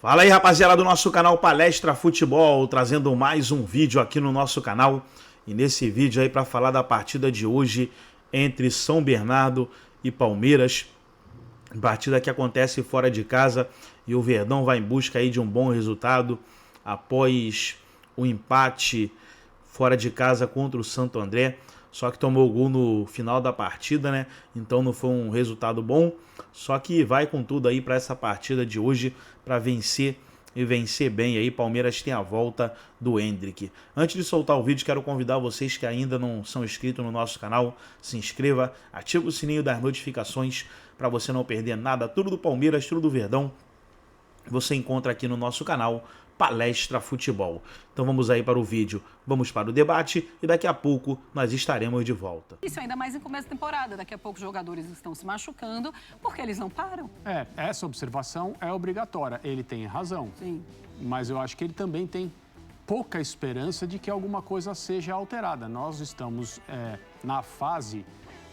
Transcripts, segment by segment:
Fala aí, rapaziada do nosso canal Palestra Futebol, trazendo mais um vídeo aqui no nosso canal. E nesse vídeo aí para falar da partida de hoje entre São Bernardo e Palmeiras. Partida que acontece fora de casa e o Verdão vai em busca aí de um bom resultado após o empate fora de casa contra o Santo André. Só que tomou o gol no final da partida, né? Então não foi um resultado bom. Só que vai com tudo aí para essa partida de hoje para vencer e vencer bem aí. Palmeiras tem a volta do Endrick. Antes de soltar o vídeo, quero convidar vocês que ainda não são inscritos no nosso canal, se inscreva, ative o sininho das notificações para você não perder nada. Tudo do Palmeiras, tudo do Verdão, você encontra aqui no nosso canal Palestra Futebol. Então vamos aí para o vídeo, vamos para o debate e daqui a pouco nós estaremos de volta. Isso ainda mais em começo de temporada, daqui a pouco os jogadores estão se machucando porque eles não param. Essa observação é obrigatória, ele tem razão. Sim. Mas eu acho que ele também tem pouca esperança de que alguma coisa seja alterada. Nós estamos na fase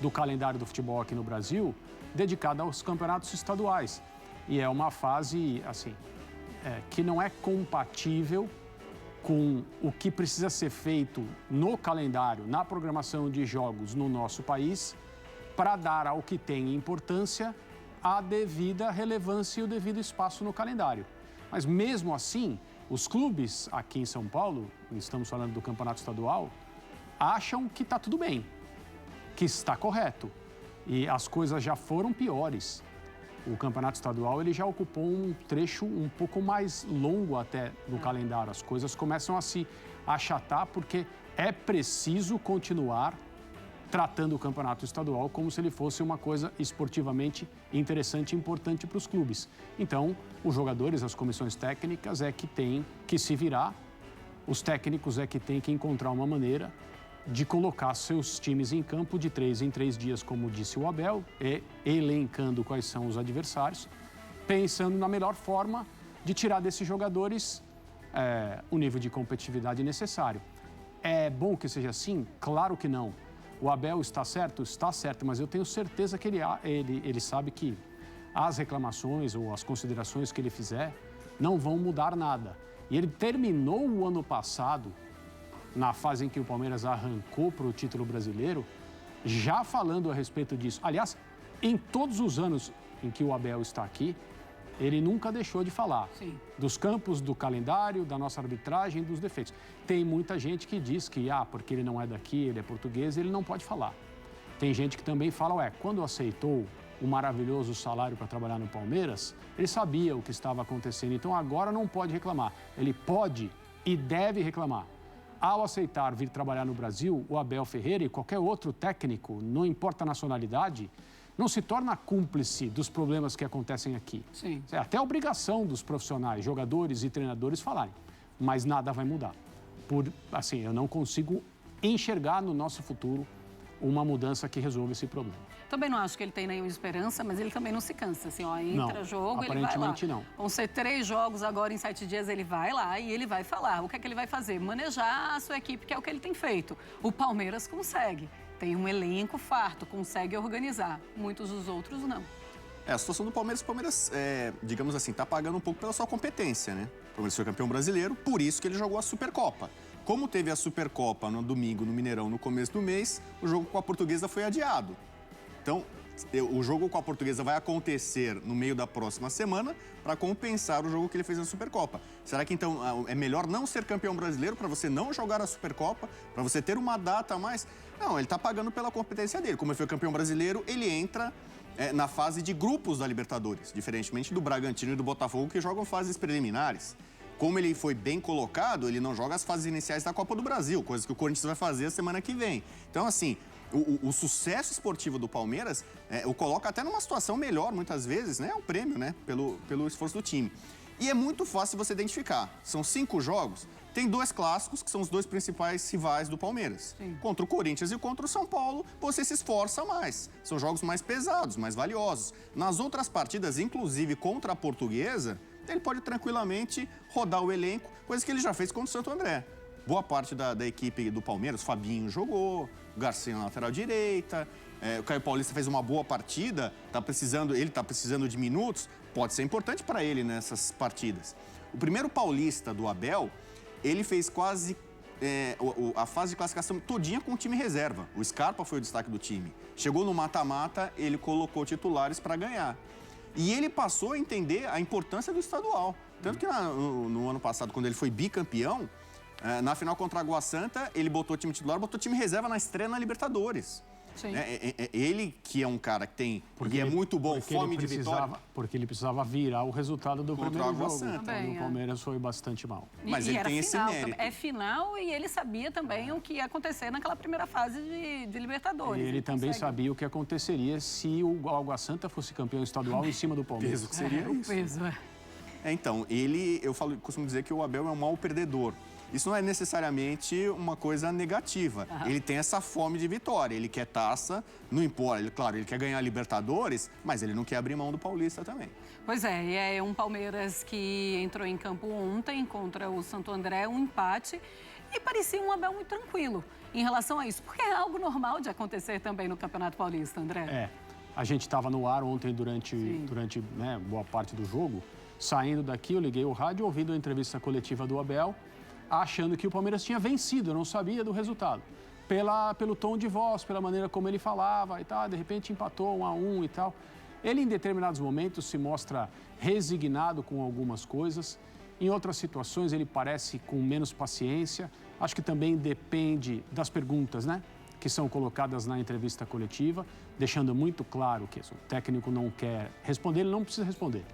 do calendário do futebol aqui no Brasil dedicada aos campeonatos estaduais. E é uma fase, assim, que não é compatível com o que precisa ser feito no calendário, na programação de jogos no nosso país, para dar ao que tem importância a devida relevância e o devido espaço no calendário. Mas mesmo assim, os clubes aqui em São Paulo, estamos falando do campeonato estadual, acham que está tudo bem, que está correto. E as coisas já foram piores. O campeonato estadual ele já ocupou um trecho um pouco mais longo até do calendário. As coisas começam a se achatar porque é preciso continuar tratando o campeonato estadual como se ele fosse uma coisa esportivamente interessante e importante para os clubes. Então, os jogadores, as comissões técnicas é que têm que se virar, os técnicos é que têm que encontrar uma maneira de colocar seus times em campo de 3 em 3 dias, como disse o Abel, elencando quais são os adversários, pensando na melhor forma de tirar desses jogadores o nível de competitividade necessário. É bom que seja assim? Claro que não. O Abel está certo? Está certo, mas eu tenho certeza que ele sabe que as reclamações ou as considerações que ele fizer não vão mudar nada. E ele terminou o ano passado, na fase em que o Palmeiras arrancou para o título brasileiro, já falando a respeito disso. Aliás, em todos os anos em que o Abel está aqui, ele nunca deixou de falar. Sim. Dos campos, do calendário, da nossa arbitragem, dos defeitos. Tem muita gente que diz que, porque ele não é daqui, ele é português, ele não pode falar. Tem gente que também fala, quando aceitou o maravilhoso salário para trabalhar no Palmeiras, ele sabia o que estava acontecendo, então agora não pode reclamar. Ele pode e deve reclamar. Ao aceitar vir trabalhar no Brasil, o Abel Ferreira e qualquer outro técnico, não importa a nacionalidade, não se torna cúmplice dos problemas que acontecem aqui. Sim. É até obrigação dos profissionais, jogadores e treinadores falarem, mas nada vai mudar. Eu não consigo enxergar no nosso futuro uma mudança que resolva esse problema. Também não acho que ele tem nenhuma esperança, mas ele também não se cansa. Assim, entra jogo, ele vai lá. Aparentemente não. Vão ser 3 jogos agora em 7 dias, ele vai lá e ele vai falar. O que é que ele vai fazer? Manejar a sua equipe, que é o que ele tem feito. O Palmeiras consegue. Tem um elenco farto, consegue organizar. Muitos dos outros não. A situação do Palmeiras, digamos assim, está pagando um pouco pela sua competência, né? O Palmeiras foi campeão brasileiro, por isso que ele jogou a Supercopa. Como teve a Supercopa no domingo, no Mineirão, no começo do mês, o jogo com a Portuguesa foi adiado. Então, o jogo com a Portuguesa vai acontecer no meio da próxima semana para compensar o jogo que ele fez na Supercopa. Será que, então, é melhor não ser campeão brasileiro para você não jogar a Supercopa, para você ter uma data a mais? Não, ele está pagando pela competência dele. Como ele foi campeão brasileiro, ele entra na fase de grupos da Libertadores, diferentemente do Bragantino e do Botafogo, que jogam fases preliminares. Como ele foi bem colocado, ele não joga as fases iniciais da Copa do Brasil, coisa que o Corinthians vai fazer a semana que vem. Então, assim, o sucesso esportivo do Palmeiras o coloca até numa situação melhor, muitas vezes, né? É um prêmio, né? Pelo esforço do time. E é muito fácil você identificar. São 5 jogos, tem 2 clássicos, que são os 2 principais rivais do Palmeiras. Sim. Contra o Corinthians e contra o São Paulo, você se esforça mais. São jogos mais pesados, mais valiosos. Nas outras partidas, inclusive contra a Portuguesa, ele pode tranquilamente rodar o elenco, coisa que ele já fez contra o Santo André. Boa parte da equipe do Palmeiras, Fabinho jogou, o Garcia na lateral direita, o Caio Paulista fez uma boa partida, ele está precisando de minutos, pode ser importante para ele nessas partidas. O primeiro paulista do Abel, ele fez quase a fase de classificação todinha com o time reserva. O Scarpa foi o destaque do time. Chegou no mata-mata, ele colocou titulares para ganhar. E ele passou a entender a importância do estadual. Tanto que no ano passado, quando ele foi bicampeão, na final contra a Água Santa, ele botou o time titular, botou o time reserva na estreia na Libertadores. Sim. Ele, que é um cara que tem, e é muito bom, fome de vitória. Porque ele precisava virar o resultado do Contra primeiro a Água jogo. Santa. Então, o Palmeiras foi bastante mal. Mas E ele era tem esse final, mérito. É final e ele sabia também o que ia acontecer naquela primeira fase de Libertadores. E ele também consegue. sabia o que aconteceria se o Água Santa fosse campeão estadual em cima do Palmeiras. Peso que seria O isso. peso, Então, costumo dizer que o Abel é um mau perdedor. Isso não é necessariamente uma coisa negativa. Ele tem essa fome de vitória, ele quer taça, não importa. Ele quer ganhar a Libertadores, mas ele não quer abrir mão do Paulista também. Pois é, e é um Palmeiras que entrou em campo ontem contra o Santo André, um empate, e parecia um Abel muito tranquilo em relação a isso, porque é algo normal de acontecer também no Campeonato Paulista, André. A gente estava no ar ontem durante boa parte do jogo. Saindo daqui, eu liguei o rádio, ouvindo a entrevista coletiva do Abel, achando que o Palmeiras tinha vencido, eu não sabia do resultado. Pelo tom de voz, pela maneira como ele falava e tal, de repente empatou 1-1 e tal. Ele, em determinados momentos, se mostra resignado com algumas coisas. Em outras situações, ele parece com menos paciência. Acho que também depende das perguntas, né, que são colocadas na entrevista coletiva, deixando muito claro que se o técnico não quer responder, ele não precisa responder.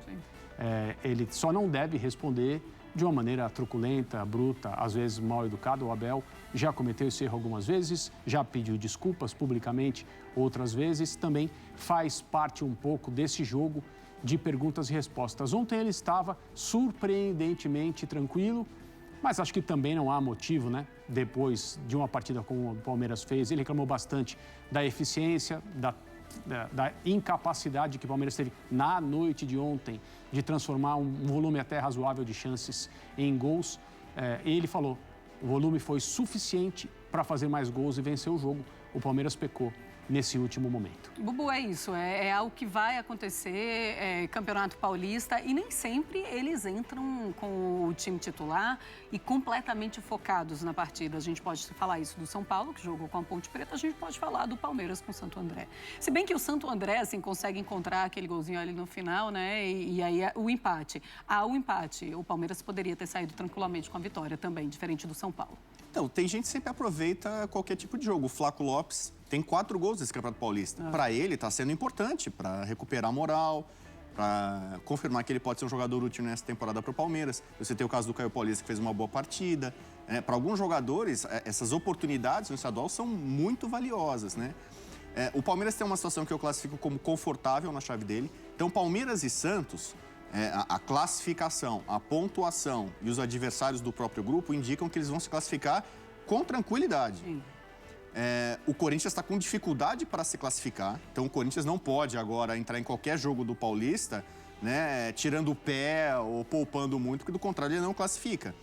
Ele só não deve responder de uma maneira truculenta, bruta, às vezes mal educada. O Abel já cometeu esse erro algumas vezes, já pediu desculpas publicamente outras vezes, também faz parte um pouco desse jogo de perguntas e respostas. Ontem ele estava surpreendentemente tranquilo, mas acho que também não há motivo, né? Depois de uma partida como o Palmeiras fez, ele reclamou bastante da eficiência, da incapacidade que o Palmeiras teve na noite de ontem de transformar um volume até razoável de chances em gols. Ele falou, o volume foi suficiente para fazer mais gols e vencer o jogo. O Palmeiras pecou nesse último momento. Bubu, é isso, é algo que vai acontecer, Campeonato Paulista, e nem sempre eles entram com o time titular e completamente focados na partida. A gente pode falar isso do São Paulo, que jogou com a Ponte Preta, a gente pode falar do Palmeiras com o Santo André. Se bem que o Santo André, assim, consegue encontrar aquele golzinho ali no final, né, e aí o empate. O empate, o Palmeiras poderia ter saído tranquilamente com a vitória também, diferente do São Paulo. Então, tem gente que sempre aproveita qualquer tipo de jogo. O Flaco Lopes tem 4 gols nesse Campeonato Paulista. Para ele, está sendo importante para recuperar a moral, para confirmar que ele pode ser um jogador útil nessa temporada para o Palmeiras. Você tem o caso do Caio Paulista, que fez uma boa partida. Para alguns jogadores, essas oportunidades no estadual são muito valiosas, né? O Palmeiras tem uma situação que eu classifico como confortável na chave dele. Então, Palmeiras e Santos, a classificação, a pontuação e os adversários do próprio grupo indicam que eles vão se classificar com tranquilidade. O Corinthians está com dificuldade para se classificar, então o Corinthians não pode agora entrar em qualquer jogo do Paulista, né, tirando o pé ou poupando muito, porque do contrário ele não classifica.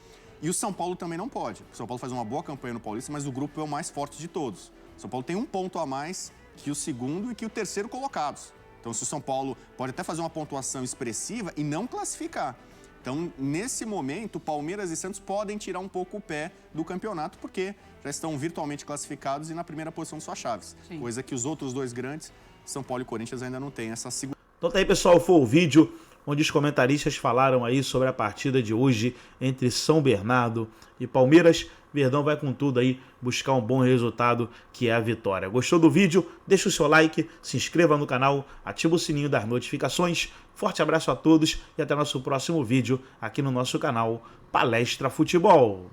E o São Paulo também não pode. O São Paulo faz uma boa campanha no Paulista, mas o grupo é o mais forte de todos. O São Paulo tem 1 ponto a mais que o segundo e que o terceiro colocados. Então, se o São Paulo pode até fazer uma pontuação expressiva e não classificar. Então, nesse momento, Palmeiras e Santos podem tirar um pouco o pé do campeonato, porque já estão virtualmente classificados e na primeira posição de suas chaves. Sim. Coisa que os outros 2 grandes, São Paulo e Corinthians, ainda não têm essa segurança. Então tá aí, pessoal, foi o vídeo onde os comentaristas falaram aí sobre a partida de hoje entre São Bernardo e Palmeiras. Verdão vai com tudo aí buscar um bom resultado, que é a vitória. Gostou do vídeo? Deixa o seu like, se inscreva no canal, ativa o sininho das notificações. Forte abraço a todos e até nosso próximo vídeo aqui no nosso canal Palestra Futebol.